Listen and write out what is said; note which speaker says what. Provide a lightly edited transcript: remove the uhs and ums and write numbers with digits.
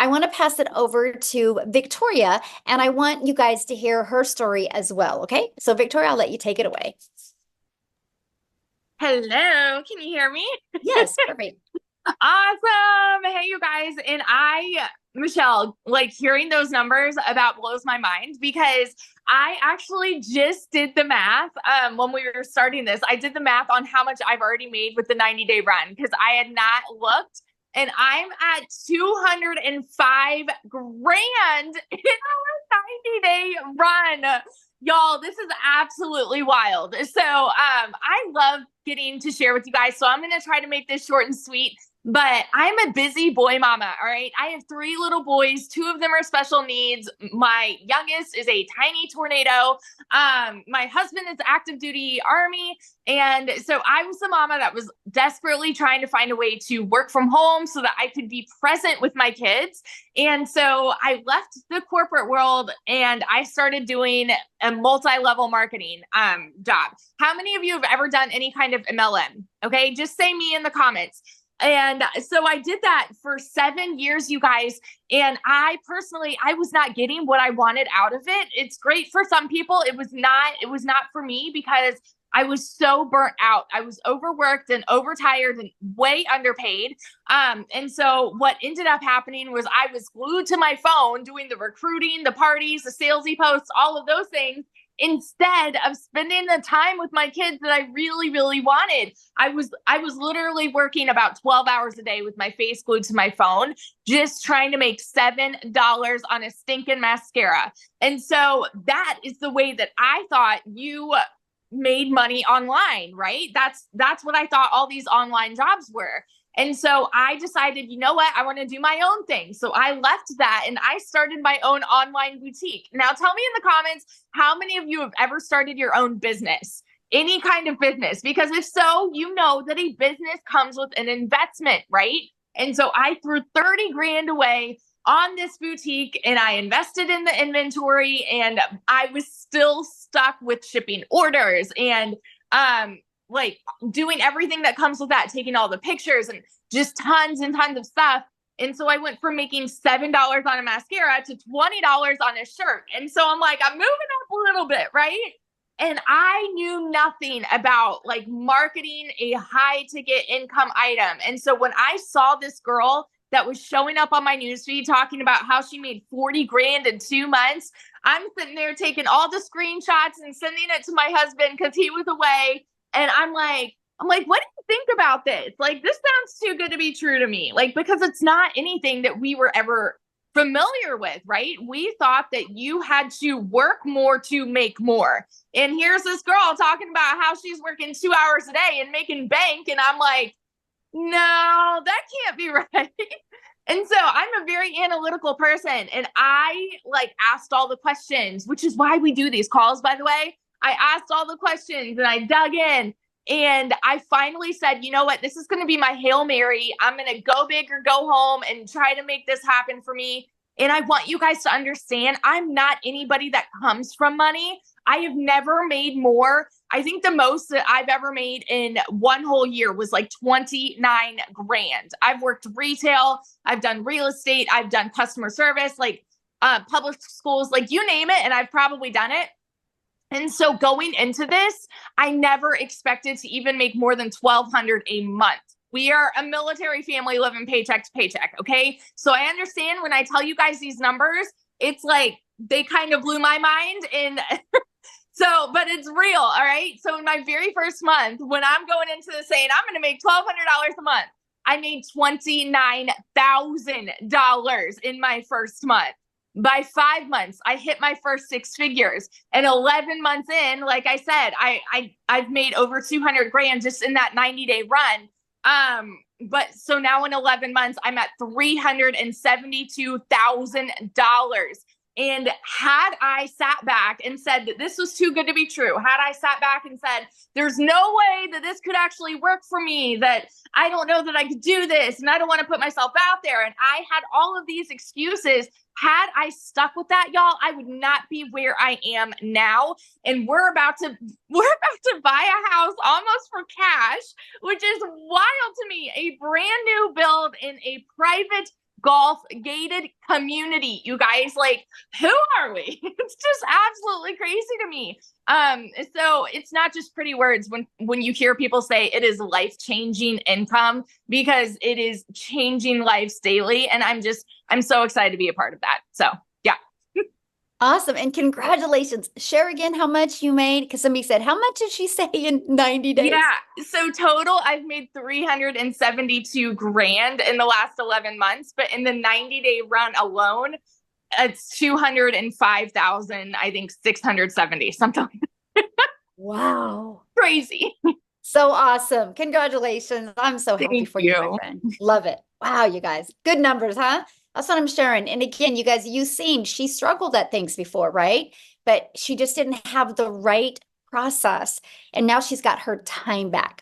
Speaker 1: I want to pass it over to Victoria, and I want you guys to hear her story as well. Okay. So, Victoria, I'll let you take it away.
Speaker 2: Hello, can you hear me?
Speaker 1: Yes, perfect.
Speaker 2: Awesome. Hey, you guys. Michelle, like hearing those numbers about blows my mind because I actually just did the math when we were starting this. I did the math on how much I've already made with the 90-day run because I had not looked. And I'm at 205 grand in our 90-day run. Y'all, this is absolutely wild. I love getting to share with you guys. So I'm going to try to make this short and sweet. But I'm a busy boy mama, all right? I have three little boys. Two of them are special needs. My youngest is a tiny tornado. My husband is active duty Army. And so I was the mama that was desperately trying to find a way to work from home so that I could be present with my kids. And so I left the corporate world and I started doing a multi-level marketing job. How many of you have ever done any kind of MLM? Okay, just say me in the comments. And so I did that for 7 years, you guys. And I personally, I was not getting what I wanted out of it. It's great for some people. It was not for me because I was so burnt out. I was overworked and overtired and way underpaid. And so what ended up happening was I was glued to my phone doing the recruiting, the parties, the salesy posts, all of those things, instead of spending the time with my kids that I really, really wanted. I was literally working about 12 hours a day with my face glued to my phone, just trying to make $7 on a stinking mascara. And so that is the way that I thought you made money online, right? That's what I thought all these online jobs were. And so I decided, you know what? I want to do my own thing. So I left that and I started my own online boutique. Now tell me in the comments, how many of you have ever started your own business? Any kind of business? Because if so, you know that a business comes with an investment, right? And so I threw 30 grand away on this boutique and I invested in the inventory and I was still stuck with shipping orders and like doing everything that comes with that, taking all the pictures and just tons and tons of stuff. And so I went from making $7 on a mascara to $20 on a shirt. And so I'm like, I'm moving up a little bit, right? And I knew nothing about like marketing a high ticket income item. And so when I saw this girl that was showing up on my newsfeed talking about how she made 40 grand in 2 months, I'm sitting there taking all the screenshots and sending it to my husband because he was away. And I'm like, what do you think about this? Like, this sounds too good to be true to me. Like, because it's not anything that we were ever familiar with, right? We thought that you had to work more to make more. And here's this girl talking about how she's working 2 hours a day and making bank. And I'm like, no, that can't be right. And so I'm a very analytical person. And I like asked all the questions, which is why we do these calls, by the way. I asked all the questions and I dug in and I finally said, you know what, this is going to be my Hail Mary. I'm going to go big or go home and try to make this happen for me. And I want you guys to understand, I'm not anybody that comes from money. I have never made more. I think the most that I've ever made in one whole year was like 29 grand. I've worked retail. I've done real estate. I've done customer service, like public schools, like you name it. And I've probably done it. And so going into this, I never expected to even make more than $1,200 a month. We are a military family living paycheck to paycheck, okay? So I understand when I tell you guys these numbers, it's like they kind of blew my mind. And so, but it's real, all right? So in my very first month, when I'm going into this saying, I'm going to make $1,200 a month, I made $29,000 in my first month. By 5 months, I hit my first 6 figures. And 11 months in, like I said, I've made over 200 grand just in that 90-day run. But so now in 11 months, I'm at $372,000. And had I sat back and said that this was too good to be true, had I sat back and said, there's no way that this could actually work for me, that I don't know that I could do this, and I don't want to put myself out there, and I had all of these excuses, had I stuck with that, y'all, I would not be where I am now. And we're about to buy a house almost for cash, which is wild to me. A brand new build in a private golf gated community. You guys, like, who are we? It's just absolutely crazy to me. So it's not just pretty words when you hear people say it is life-changing income, because it is changing lives daily. And I'm so excited to be a part of that. So yeah.
Speaker 1: Awesome. And congratulations. Share again how much you made, because somebody said, how much did she say in 90 days?
Speaker 2: Yeah. So total, I've made 372 grand in the last 11 months, but in the 90-day run alone, it's 205,000, I think 670, something like that.
Speaker 1: Wow.
Speaker 2: Crazy.
Speaker 1: So awesome. Congratulations. I'm so happy
Speaker 2: Thank
Speaker 1: for you,
Speaker 2: you.
Speaker 1: my friend. Love it. Wow, you guys. Good numbers, huh? That's what I'm sharing. And again, you guys, you've seen she struggled at things before, right? But she just didn't have the right process. And now she's got her time back.